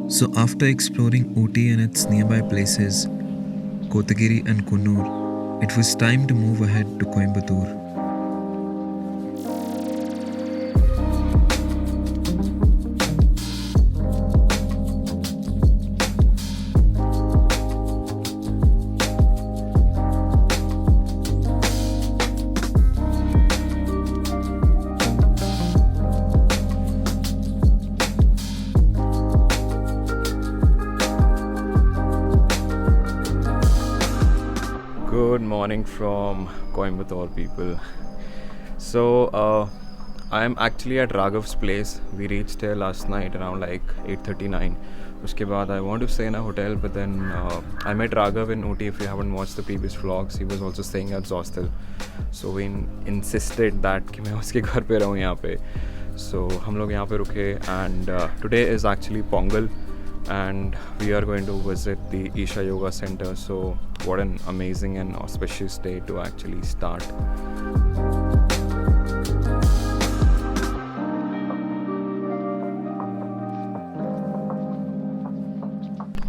So after exploring Ooty and its nearby places, Kotagiri and Kannur, it was time to move ahead to Coimbatore. Good morning from Coimbatore, people. So, I'm actually at Raghav's place. We reached there last night around like 8:39. Uske baad I want to stay in a hotel, but then I met Raghav in Ooty. If you haven't watched the previous vlogs, he was also staying at Zostel. So we insisted that कि मैं उसके घर पे रहूँ यहाँ पे. So हम लोग यहाँ पे रुके and today is actually Pongal and we are going to visit the Isha Yoga Center. So what an amazing and auspicious day to actually start.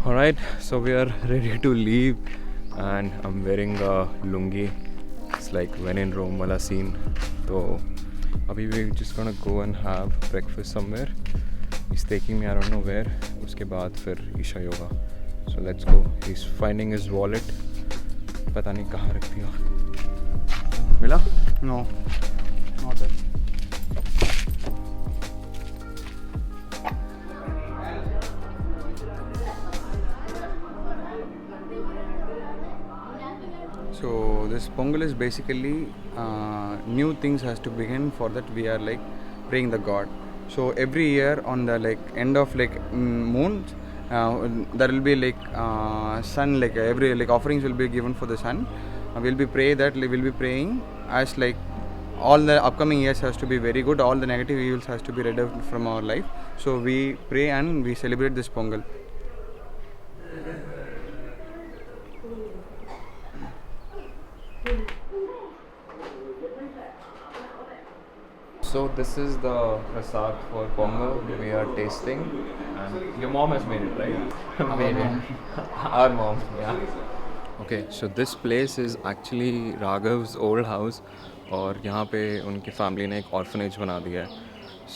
Alright, so we are ready to leave and I'm wearing a lungi. It's like when in Rome wala scene. So abhi we're just gonna go and have breakfast somewhere. He's taking me I don't know where. Uske baad fir Isha Yoga. So let's go. He's finding his wallet. पता नहीं कहाँ रख दिया. मिला? No, not that. So this Pongal is basically new things has to begin. For that we are like praying the God. So every year on the like end of like moon, there will be like sun, like every like offerings will be given for the sun. We'll be praying as like all the upcoming years has to be very good. All the negative evils has to be rid of from our life. So we pray and we celebrate this Pongal. So this is the prasad for Pongal we are tasting, and your mom has made it, right? Made it. Our mom, yeah. Okay, so this place is actually Raghav's old house, और यहाँ पे उनकी family ने एक orphanage बना दिया है.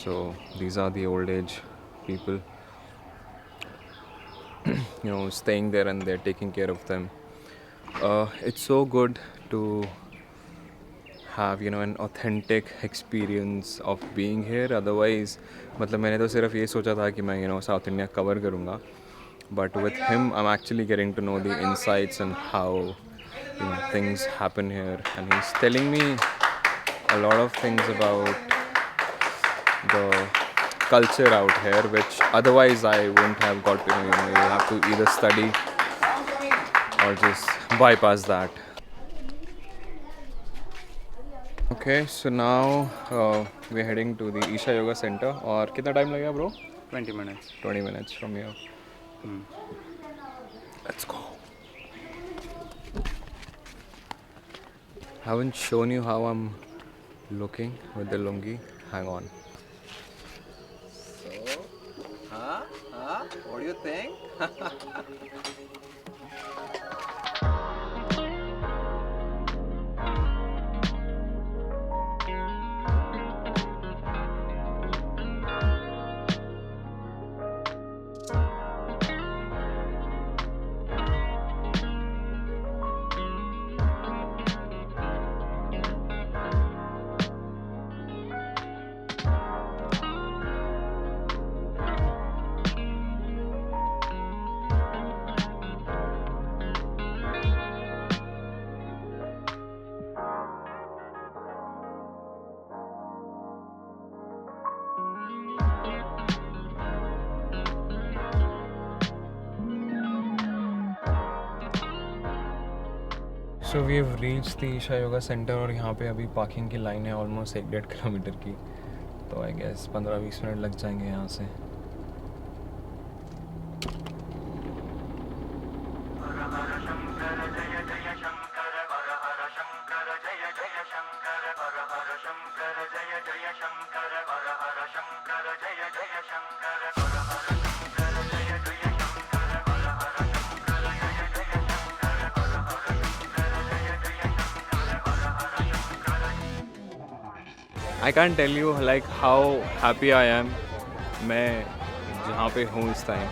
So these are the old age people, staying there and they're taking care of them. It's so good to have an authentic experience of being here. Otherwise मतलब मैंने तो सिर्फ ये सोचा था कि मैं South India cover करूँगा, but with him I'm actually getting to know the insights and how things happen here, and he's telling me a lot of things about the culture out here which otherwise I wouldn't have got to know. You have to either study or just bypass that. Okay, so now we're heading to the Isha Yoga Center. और कितना time लगेगा bro? 20 minutes. 20 minutes from here. Let's go. Haven't shown you how I'm looking with the lungi. Hang on. What do you think? So we have reached the Isha Yoga Center और यहाँ पे अभी parking की line है almost 1-1.5 kilometre की. तो I guess 15-20 minute लग जाएंगे यहाँ से. I can't tell you like how happy I am. मैं जहाँ पे हूँ इस time.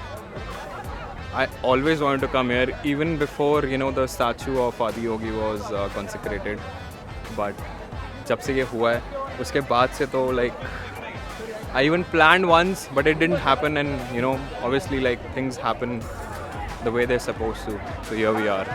I always wanted to come here even before the statue of Adi Yogi was consecrated. But जब से ये हुआ है उसके बाद से तो like I even planned once but it didn't happen, and obviously like things happen the way they're supposed to. So here we are.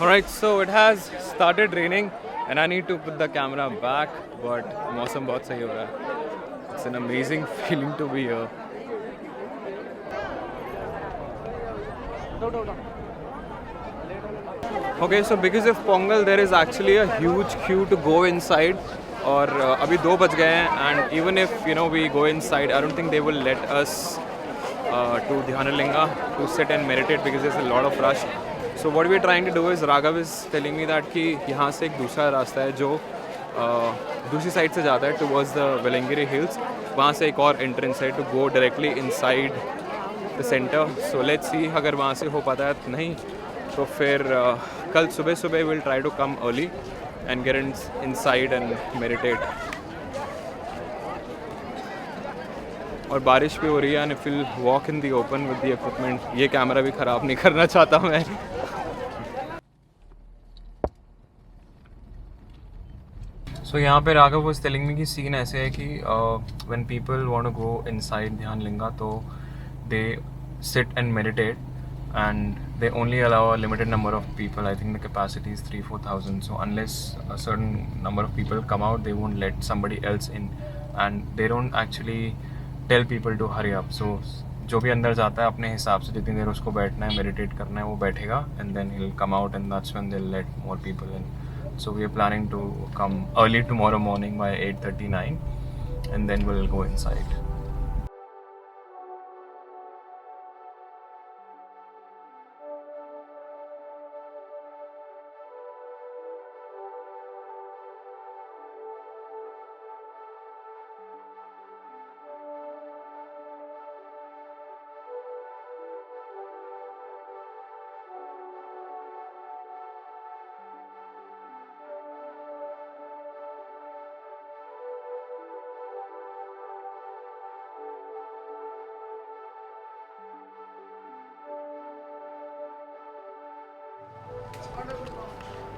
Alright, so it has started raining and I need to put the camera back, but मौसम बहुत सही हो रहा है. It's an amazing feeling to be here. Okay, so because of Pongal there is actually a huge queue to go inside. और अभी 2 बज गए हैं, and even if we go inside, I don't think they will let us to Dhyanlinga to sit and meditate because there's a lot of rush. So what we're trying to do is, Raghav is telling me that कि यहाँ से एक दूसरा रास्ता है जो दूसरी side से जाता है towards the Velangiri hills. वहाँ से एक और entrance है to go directly inside the center. So let's see अगर वहाँ से हो पाता है नहीं तो फिर कल सुबह सुबह we'll try to come early and get inside and meditate. और बारिश भी हो रही है, and if we'll walk in the open with the equipment, ये कैमरा भी ख़राब नहीं करना चाहता मैं. So यहाँ पे Raghav was telling me कि सीन ऐसे है कि when people want to go inside Dhyanlinga तो they sit and meditate and they only allow a limited number of people. I think the capacity is 3,000-4,000. So unless a certain number of people come out, they won't let somebody else in, and they don't actually tell people to hurry up. So जो भी अंदर जाता है अपने हिसाब से जितनी देर उसको बैठना है, मेडिटेट करना है, वो बैठेगा, and then he'll come out and that's when they'll let more people in. So we are planning to come early tomorrow morning by 8:39 and then we'll go inside.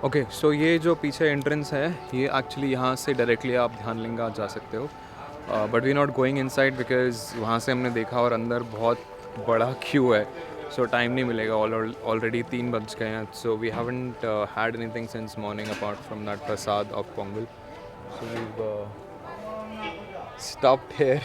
Okay, so ये जो पीछे entrance है ये actually यहाँ से directly आप ध्यानलिंगा जा सकते हो, but we not going inside because वहाँ से हमने देखा और अंदर बहुत बड़ा क्यू है, सो टाइम नहीं मिलेगा. ऑलरेडी 3 बज गए हैं. So we haven't had anything since morning apart from that prasad of Pongal. So we stopped here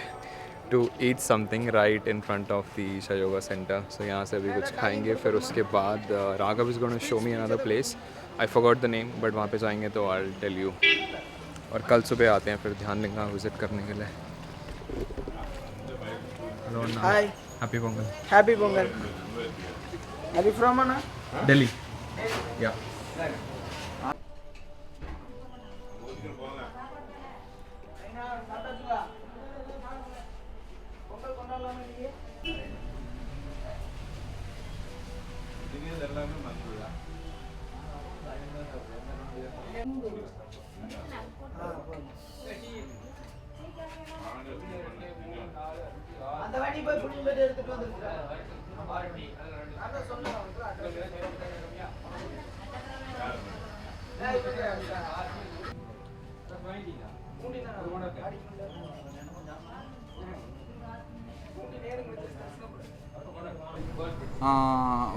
to eat something right in front of the Isha Yoga Center. So यहाँ से अभी कुछ खाएंगे, फिर उसके बाद Raghav is going to show me another place. I forgot the name, but वहाँ पे जाएंगे तो I'll tell you. और कल सुबह आते हैं फिर ध्यानलिंगा विजिट करने के लिए. Hello Anna. Hi. Happy Pongal. Happy Pongal. Are you from Anna? Delhi. Yeah.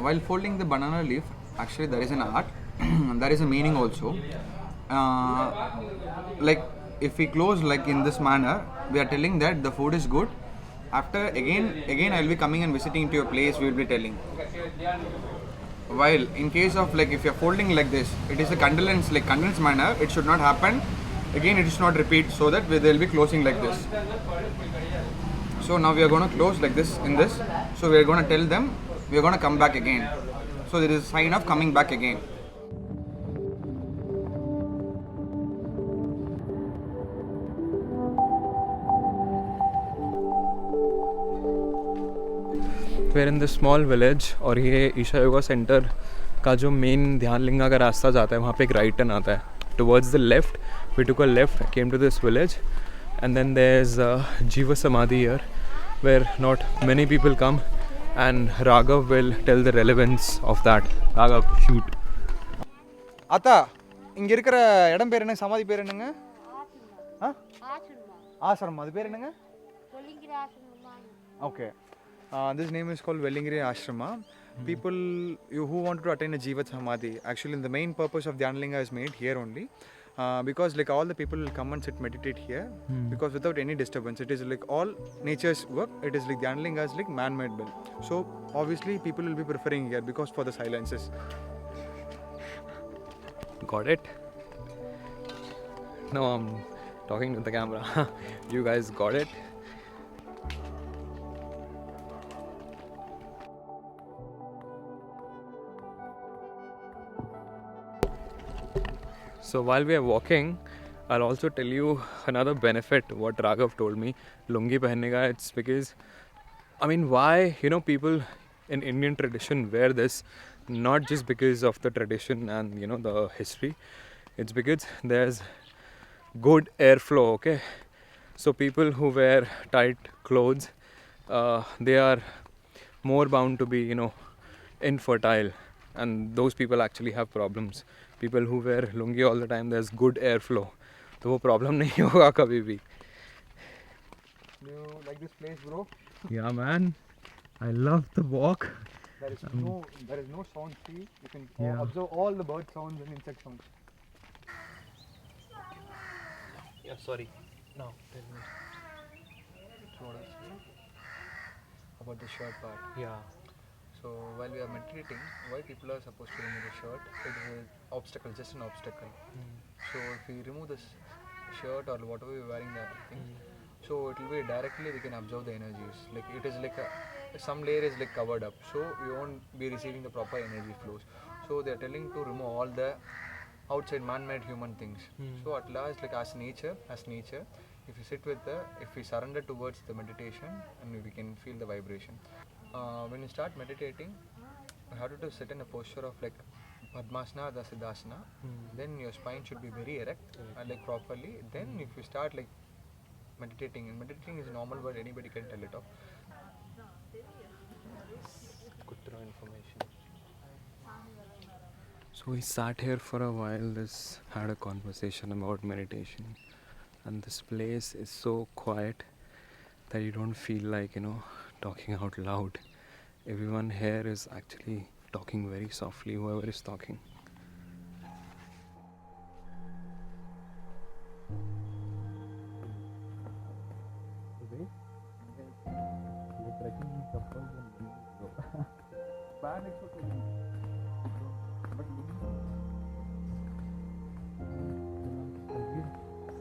While folding the banana leaf, actually there is an art, there is a meaning also. Like if we close like in this manner, we are telling that the food is good. After again I will be coming and visiting to your place, we will be telling. While in case of like if you are folding like this, it is a condolence, like condolence manner, it should not happen. Again it should not repeat, so that they will be closing like this. So now we are going to close like this in this. So we are going to tell them we are going to come back again. So there is a sign of coming back again. we're in this small village और ये Isha yoga centre का जो main ध्यान लिंगा का रास्ता जाता है वहाँ पे एक राइट टर्न आता है. Towards the left, we took a left, came to this village, and then there's Jiva Samadhi here, where not many people come, and Raghav will tell the relevance of that. Raghav, shoot. அத்தா இங்கே இருக்கிற இடம் பேர் என்ன, சமாதி பேர் என்னங்க? ஆசிரமம், அது பேர் என்னங்க? Okay. This name is called Vellingiri Ashrama. People who want to attain a Jiva Samadhi, actually the main purpose of Dhyanlinga is made here only. Because like all the people will come and sit meditate here because without any disturbance. It is like all nature's work. It is like Dhyanlinga is like man-made build. So obviously people will be preferring here because for the silences. Got it? No, I'm talking to the camera. You guys got it? So while we are walking, I'll also tell you another benefit what Raghav told me. Lungi pehenne ka, it's because, I mean, why, people in Indian tradition wear this, not just because of the tradition and, the history. It's because there's good airflow, okay? So people who wear tight clothes, they are more bound to be, infertile. And those people actually have problems. People who wear lungi all the time, there's good airflow. तो वो problem नहीं होगा कभी भी. Do you like this place, bro? Yeah, man. I love the walk. There is no sound free. You can observe all the bird sounds and insect sounds. Yeah, sorry. No, tell me. About the shirt part. Yeah. So while we are meditating, why people are supposed to remove the shirt? It is an obstacle, just an obstacle. So if we remove this shirt or whatever we are wearing that thing, so it will be directly we can absorb the energies. Like it is like some layer is like covered up, so you won't be receiving the proper energy flows. So they are telling to remove all the outside man-made human things. So at last, like as nature, if you sit with if we surrender towards the meditation, and we can feel the vibration. When you start meditating, you have to sit in a posture of like Padmasana or Siddhasana. Then your spine should be very erect and like properly. Then if you start like meditating, and meditating is a normal word, anybody can tell it off. Good to know information. So we sat here for a while, had a conversation about meditation, and this place is so quiet that you don't feel like, talking out loud. Everyone here is actually talking very softly, whoever is talking.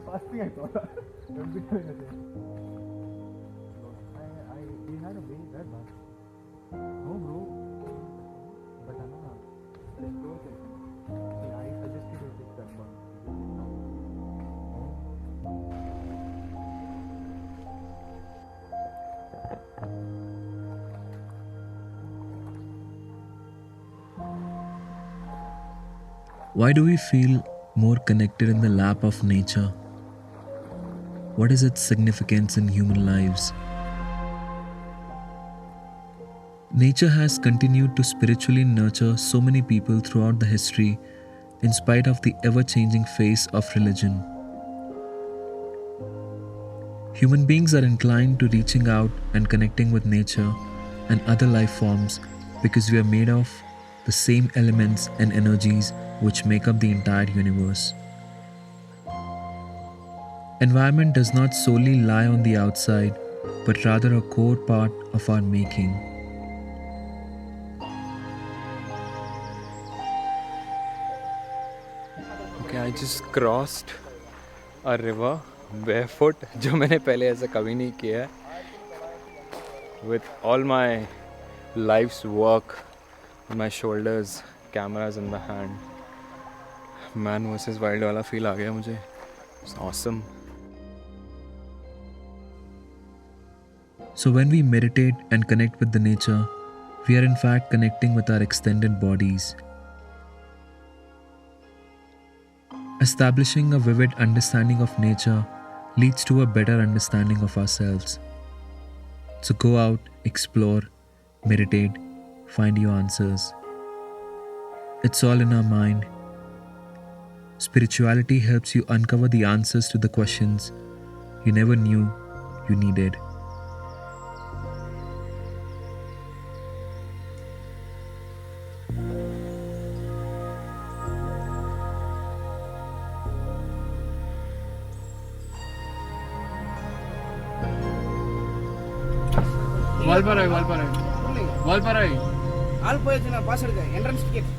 Fasting I thought. We had a very bad bath. No, bro. But it's broken. See, I suggested you take that one. Why do we feel more connected in the lap of nature? What is its significance in human lives? Nature has continued to spiritually nurture so many people throughout the history, in spite of the ever-changing face of religion. Human beings are inclined to reaching out and connecting with nature and other life forms because we are made of the same elements and energies which make up the entire universe. Environment does not solely lie on the outside, but rather a core part of our making. Okay, I just crossed a river barefoot, जो मैंने पहले ऐसा कभी नहीं किया है. With all my life's work on my shoulders, cameras in the hand. Man versus wild वाला feel आ गया मुझे. It's awesome. So when we meditate and connect with the nature, We are in fact connecting with our extended bodies, establishing a vivid understanding of nature leads to a better understanding of ourselves. So go out, explore, meditate, find your answers. It's all in our mind. Spirituality helps you uncover the answers to the questions you never knew you needed. Valparai. ஆள் போயிடுச்சு நான் pass எடுக்க entrance ticket